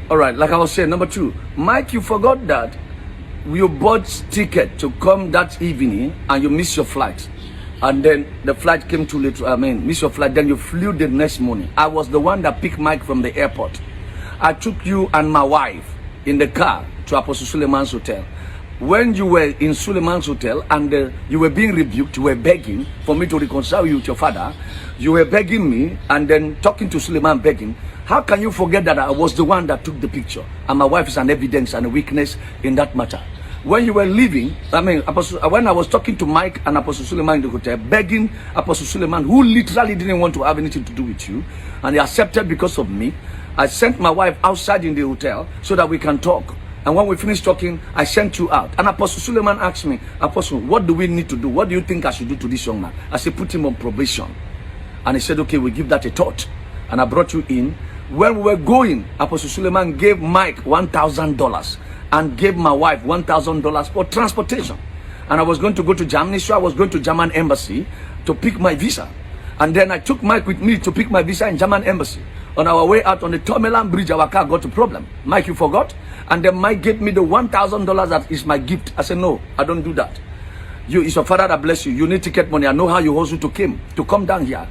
All right, like I was saying, number two, Mike, you forgot that you bought ticket to come that evening and you missed your flight. And then the flight came too late. Missed your flight. Then you flew the next morning. I was the one that picked Mike from the airport. I took you and my wife in the car to Apostle Suleman's hotel. When you were in Suleman's hotel and you were being rebuked, you were begging for me to reconcile you with your father. You were begging me and then talking to Suleman begging. How can you forget that I was the one that took the picture? And my wife is an evidence and a witness in that matter. When you were leaving, when I was talking to Mike and Apostle Suleman in the hotel, begging Apostle Suleman, who literally didn't want to have anything to do with you, and he accepted because of me, I sent my wife outside in the hotel so that we can talk. And when we finished talking, I sent you out. And Apostle Suleman asked me, Apostle, what do we need to do? What do you think I should do to this young man? I said, put him on probation. And he said, okay, we'll give that a thought. And I brought you in. When we were going, Apostle Suleman gave Mike $1,000 and gave my wife $1,000 for transportation. And I was going to go to Germany, so I was going to German embassy to pick my visa. And then I took Mike with me to pick my visa in German embassy. On our way out on the Suleman bridge, our car got a problem. Mike, you forgot? And then Mike gave me the $1,000 that is my gift. I said, no, I don't do that. It's your father that bless you. You need ticket money. I know how you hustle to come down here.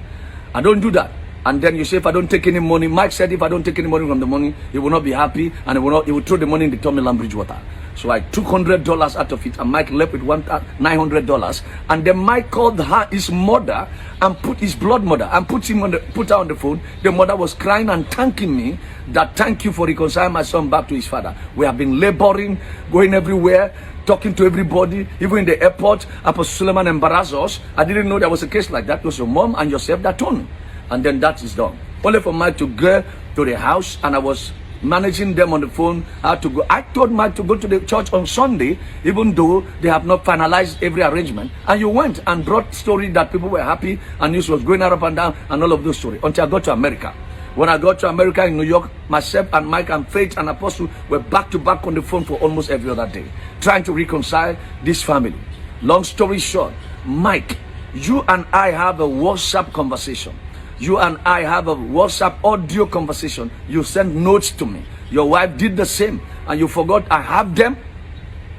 I don't do that. And then you say, if I don't take any money, Mike said, if I don't take any money from the money, he will not be happy, and he will throw the money in the Suleman bridge water. So I took $100 out of it, and Mike left with $900. And then Mike called his mother and put his blood mother and put her on the phone. The mother was crying and thanking me that thank you for reconciling my son back to his father. We have been laboring, going everywhere, talking to everybody, even in the airport. Apostle Suleman embarrassed us. I didn't know there was a case like that. It was your mom and yourself that told me. And then that is done. Only for Mike to go to the house, and I was managing them on the phone how to go. I told Mike to go to the church on Sunday, even though they have not finalized every arrangement. And you went and brought story that people were happy, and news was going up and down, and all of those stories until I got to America. When I got to America in New York, myself and Mike and Faith and Apostle were back to back on the phone for almost every other day, trying to reconcile this family. Long story short, Mike, you and I have a WhatsApp conversation. You and I have a WhatsApp audio conversation. You send notes to me. Your wife did the same, and you forgot I have them.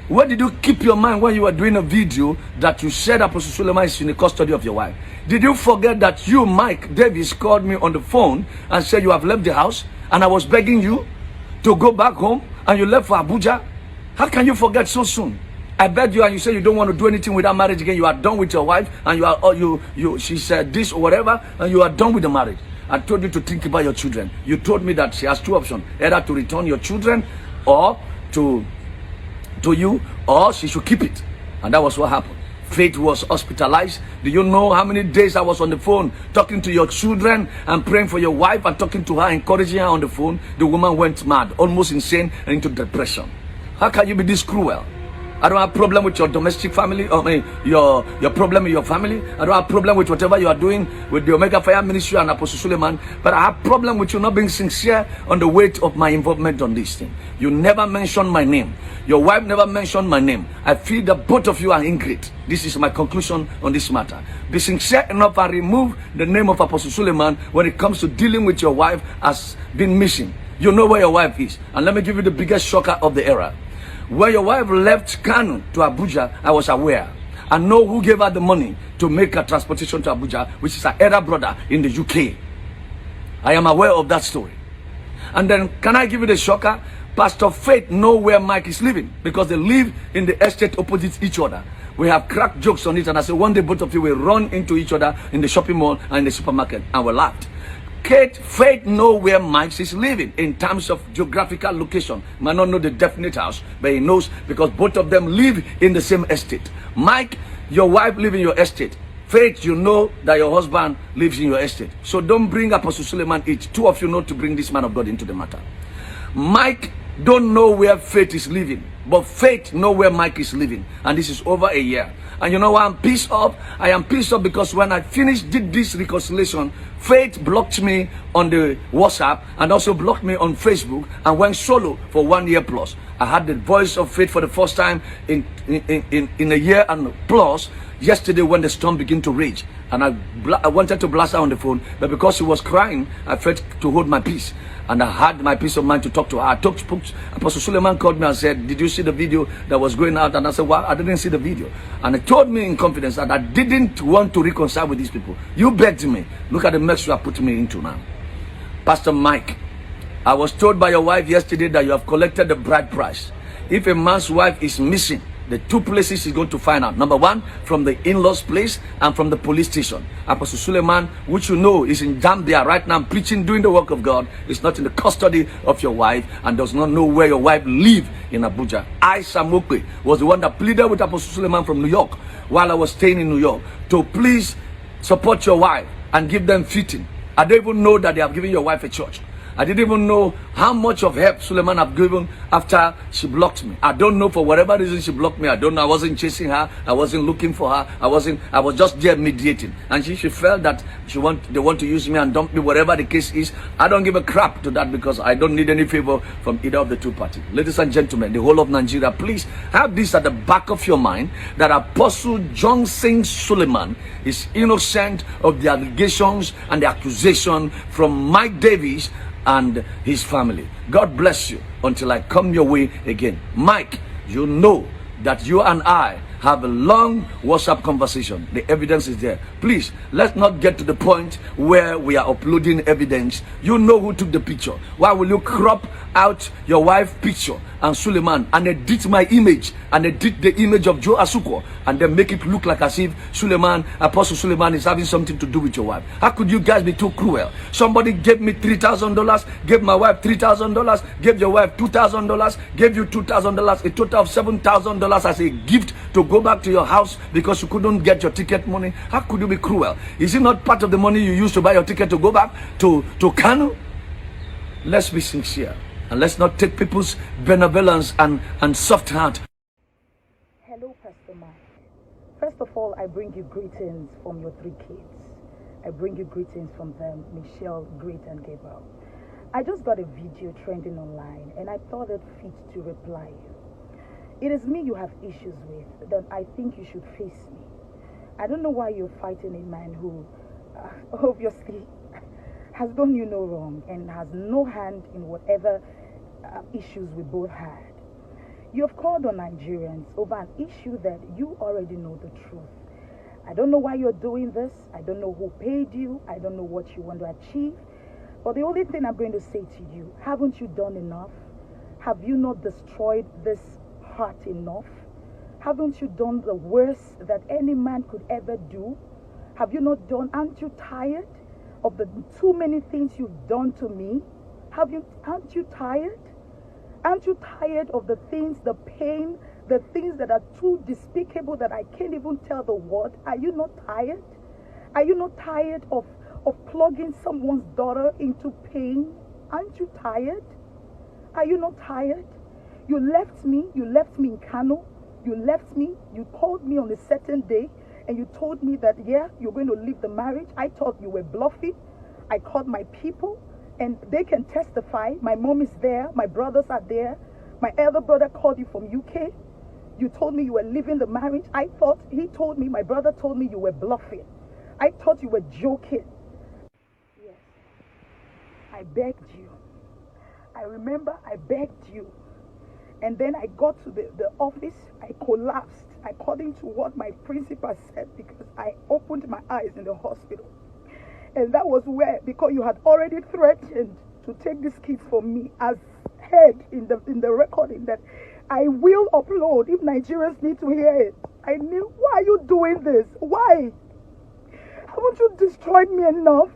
Where did you keep your mind when you were doing a video that you said Apostle Suleman is in the custody of your wife? Did you forget that you, Mike Davis, called me on the phone and said you have left the house, and I was begging you to go back home, and you left for Abuja? How can you forget so soon? I begged you, and you said you don't want to do anything without marriage again. You are done with your wife, and she said this or whatever, and you are done with the marriage. I told you to think about your children. You told me that she has two options: either to return your children, or to you, or she should keep it. And that was what happened. Faith was hospitalized. Do you know how many days I was on the phone talking to your children and praying for your wife and talking to her, encouraging her on the phone? The woman went mad, almost insane, and into depression. How can you be this cruel? I don't have problem with your domestic family, your problem with your family. I don't have problem with whatever you are doing with the Omega Fire Ministry and Apostle Suleman. But I have problem with you not being sincere on the weight of my involvement on this thing. You never mentioned my name. Your wife never mentioned my name. I feel that both of you are ingrate. This is my conclusion on this matter. Be sincere enough and remove the name of Apostle Suleman when it comes to dealing with your wife as being missing. You know where your wife is. And let me give you the biggest shocker of the era. When your wife left Kano to Abuja, I was aware. I know who gave her the money to make her transportation to Abuja, which is her elder brother in the UK. I am aware of that story. And then, can I give you the shocker? Pastor Faith know where Mike is living, because they live in the estate opposite each other. We have cracked jokes on it, and I said one day both of you will run into each other in the shopping mall and in the supermarket, and we laughed. Faith know where Mike is living in terms of geographical location. Might not know the definite house, but he knows because both of them live in the same estate. Mike, your wife lives in your estate. Faith, you know that your husband lives in your estate. So don't bring Apostle Suleman each. Two of you know to bring this man of God into the matter. Mike don't know where Faith is living, but Faith know where Mike is living, and this is over a year. And you know why I'm pissed off? I am pissed off because when I did this reconciliation, Faith blocked me on the WhatsApp and also blocked me on Facebook and went solo for 1 year plus. I had the voice of Faith for the first time in a year and plus. yesterday when the storm began to rage, and I wanted to blast her on the phone, but because she was crying, I felt to hold my peace. And I had my peace of mind to talk to her. Apostle Suleman called me and said, did you see the video that was going out? And I said, well, I didn't see the video. And he told me in confidence that I didn't want to reconcile with these people. You begged me. Look at the mess you are putting me into now. Pastor Mike, I was told by your wife yesterday that you have collected the bride price. If a man's wife is missing, the two places he's going to find out. Number one, from the in-laws place and from the police station. Apostle Suleman, which you know is in Zambia right now preaching, doing the work of God, is not in the custody of your wife and does not know where your wife lives in Abuja. I, Sam Okpe, was the one that pleaded with Apostle Suleman from New York while I was staying in New York to please support your wife and give them fitting. I don't even know that they have given your wife a church. I didn't even know how much of help Suleman have given after she blocked me. I don't know, for whatever reason she blocked me. I don't know. I wasn't chasing her. I wasn't looking for her. I was just there mediating. And she felt that they want to use me and dump me, whatever the case is. I don't give a crap to that because I don't need any favor from either of the two parties. Ladies and gentlemen, the whole of Nigeria, please have this at the back of your mind that Apostle John Singh Suleman is innocent of the allegations and the accusation from Mike Davis and his family. God bless you until I come your way again. Mike, you know that you and I have a long WhatsApp conversation. The evidence is there. Please, let's not get to the point where we are uploading evidence. You know who took the picture. Why will you crop out your wife's picture and Suleman and edit my image and edit the image of Joe Asuko and then make it look like as if Suleman, Apostle Suleman, is having something to do with your wife? How could you guys be too cruel? Somebody gave me $3,000, gave my wife $3,000, gave your wife $2,000, gave you $2,000, a total of $7,000 as a gift to go back to your house because you couldn't get your ticket money. How could you be cruel? Is it not part of the money you used to buy your ticket to go back to Kano? Let's be sincere and let's not take people's benevolence and soft heart. Hello, Pastor Mike. First of all, I bring you greetings from your 3 kids. I bring you greetings from them, Michelle, Great, and Gabriel. I just got a video trending online and I thought it fit to reply you. It is me you have issues with, then I think you should face me. I don't know why you're fighting a man who obviously has done you no wrong and has no hand in whatever issues we both had. You have called on Nigerians over an issue that you already know the truth. I don't know why you're doing this. I don't know who paid you. I don't know what you want to achieve. But the only thing I'm going to say to you, haven't you done enough? Have you not destroyed this heart enough? Haven't you done the worst that any man could ever do? Have you not done? Aren't you tired of the too many things you've done to me? Aren't you tired? Aren't you tired of the things, the pain, the things that are too despicable that I can't even tell the word? Are you not tired? Are you not tired of plugging someone's daughter into pain? Aren't you tired? Are you not tired? You left me in Kano. You left me, you called me on a certain day and you told me that, yeah, you're going to leave the marriage. I thought you were bluffing. I called my people and they can testify. My mom is there. My brothers are there. My elder brother called you from UK. You told me you were leaving the marriage. My brother told me you were bluffing. I thought you were joking. Yes. I begged you. I remember I begged you. And then I got to the office, I collapsed according to what my principal said because I opened my eyes in the hospital. And that was where, because you had already threatened to take these kids from me as heard in the recording that I will upload if Nigerians need to hear it. I knew, why are you doing this? Why? Haven't you destroyed me enough?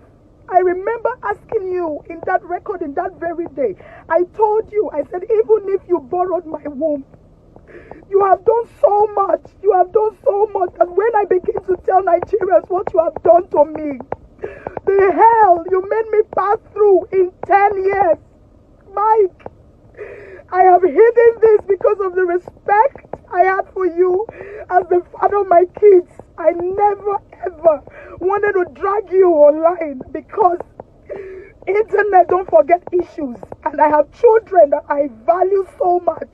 I remember asking you in that record, in that very day, I told you, I said, even if you borrowed my womb, you have done so much. You have done so much. And when I begin to tell Nigerians what you have done to me, the hell you made me pass through in 10 years, Mike, I have hidden this because of the respect I had for you as the father of my kids. I never ever wanted to drag you online because internet don't forget issues and I have children that I value so much.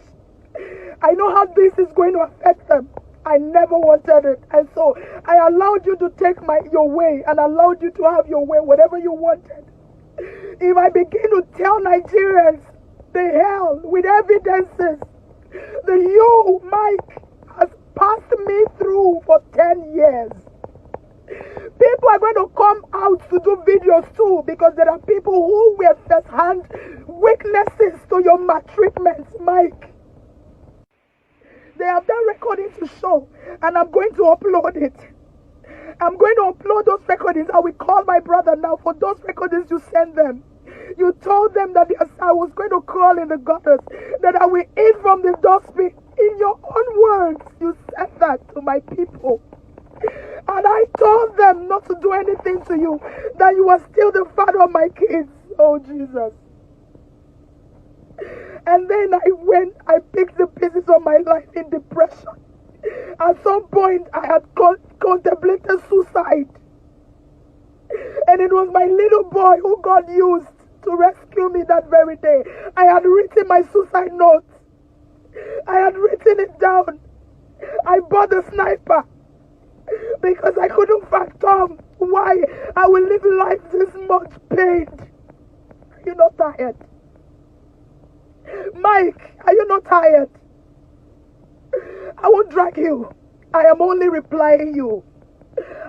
I know how this is going to affect them. I never wanted it. And so I allowed you to take your way and allowed you to have your way, whatever you wanted. If I begin to tell Nigerians the hell with evidences that you, Mike, has passed me through for 10 years, people are going to come out to do videos too, because there are people who were first-hand witnesses to your maltreatment, Mike. They have that recording to show, and I'm going to upload it. I'm going to upload those recordings. I will call my brother now for those recordings you send them. You told them that I was going to crawl in the gutters, that I will eat from the dustbin. In your own words, you said that to my people. And I told them not to do anything to you, that you are still the father of my kids. Oh, Jesus. And then I picked the pieces of my life in depression. At some point, I had contemplated suicide. And it was my little boy who God used to rescue me that very day. I had written my suicide note. I had written it down. I bought a sniper because I couldn't fathom why I will live life this much pain. Are you not tired? Mike, are you not tired? I won't drag you. I am only replying you.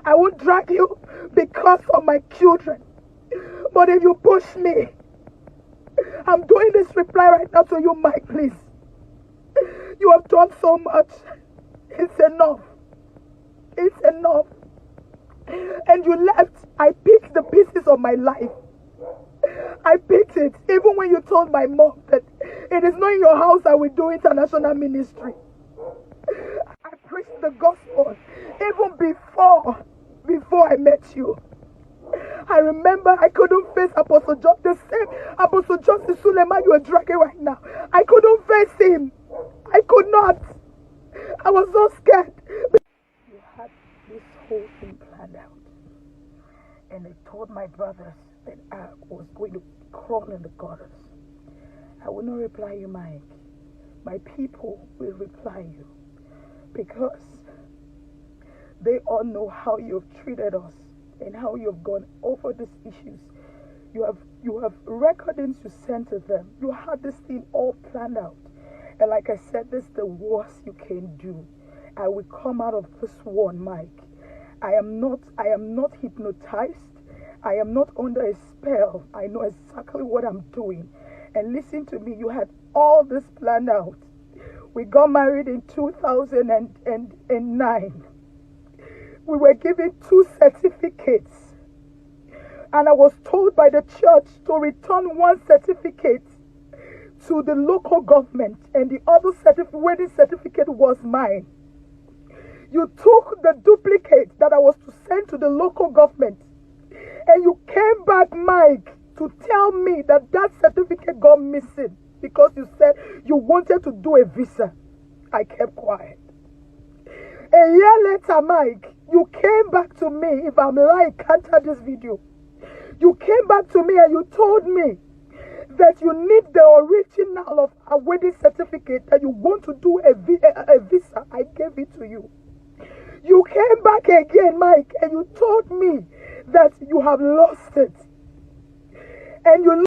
I won't drag you because of my children. But if you push me, I'm doing this reply right now to you, Mike, please. You have done so much. It's enough. It's enough. And you left. I picked the pieces of my life. I picked it. Even when you told my mom that it is not in your house I will do international ministry. I preached the gospel even before I met you. I remember I couldn't face Apostle John, the same Apostle John Suleman you are dragging right now. I couldn't face him. I could not. I was so scared. You had this whole thing planned out. And I told my brothers that I was going to crawl in the gutters. I will not reply you, Mike. My people will reply you. Because they all know how you've treated us and how you've gone over these issues. You have recordings you sent to them. You had this thing all planned out. And like I said, this is the worst you can do. I will come out of this one, Mike. I am not hypnotized. I am not under a spell. I know exactly what I'm doing. And listen to me, you had all this planned out. We got married in 2009. We were given 2 certificates. And I was told by the church to return 1 certificate to the local government. And the other wedding certificate was mine. You took the duplicate that I was to send to the local government. And you came back, Mike, to tell me that that certificate got missing because you said you wanted to do a visa. I kept quiet. A year later, Mike, you came back to me. If I'm lying, counter this video. You came back to me and you told me that you need the original of a wedding certificate, that you want to do a visa. I gave it to you. You came back again, Mike, and you told me that you have lost it. And you...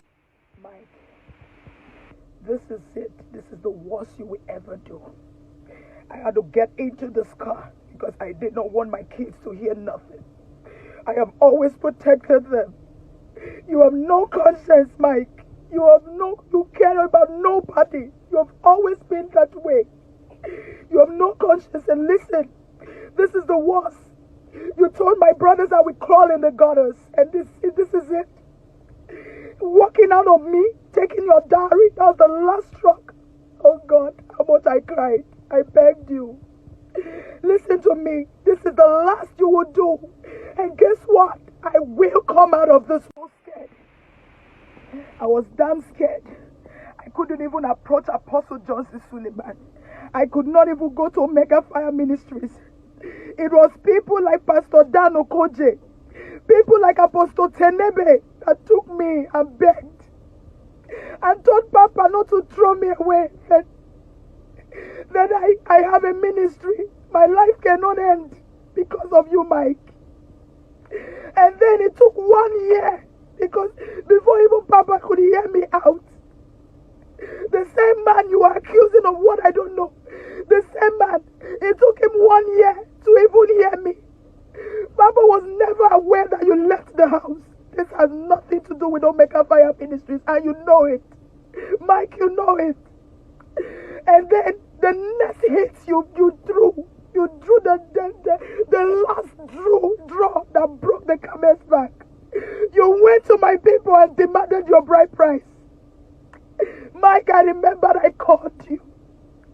Mike, this is it. This is the worst you will ever do. I had to get into this car because I did not want my kids to hear nothing. I have always protected them. You have no conscience, Mike. You care about nobody. You have always been that way. You have no conscience. And listen, this is the worst. You told my brothers I would crawl in the gutters. And this is it. Walking out of me, taking your diary, that was the last struck. Oh God, how much I cried. I begged you. Listen to me. This is the last you will do. And guess what? I will come out of this. So scared. I was damn scared. I couldn't even approach Apostle Johnson Suleman. I could not even go to Omega Fire Ministries. It was people like Pastor Dan Okoje, people like Apostle Tenebe that took me and begged and told Papa not to throw me away. That I have a ministry. My life cannot end because of you, Mike. And then it took 1 year because before even Papa could hear me out, the same man you are accusing of what I don't know, the same man, it took him 1 year to even hear me. Papa was never aware that you left the house. This has nothing to do with Omega Fire Ministries, and you know it. Mike, you know it. And then the next hit you drew the last draw that broke the camel's back. You went to my people and demanded your bride price. Mike, I remember I called you.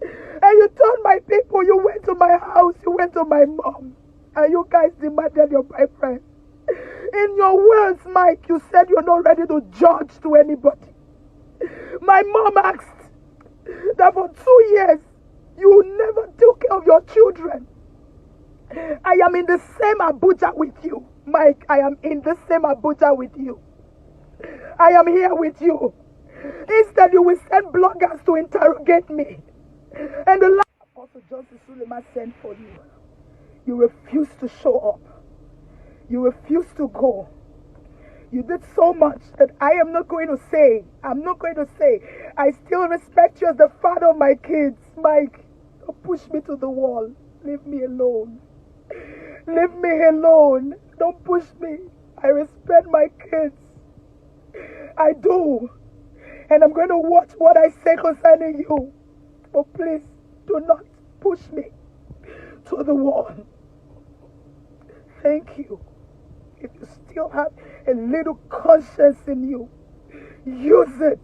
And you told my people, you went to my house, you went to my mom, and you guys demanded your bride price. In your words, Mike, you said you're not ready to judge to anybody. My mom asked that for 2 years, you never took care of your children. I am in the same Abuja with you. Mike, I am in the same Abuja with you. I am here with you. Instead, you will send bloggers to interrogate me. And the last Apostle Johnson Suleman sent for you. You refused to show up. You refused to go. You did so much that I am not going to say. I'm not going to say. I still respect you as the father of my kids. Mike, don't push me to the wall. Leave me alone. Leave me alone. Don't push me. I respect my kids. I do. And I'm going to watch what I say concerning you. But please, do not push me to the wall. Thank you. If you still have a little conscience in you, use it.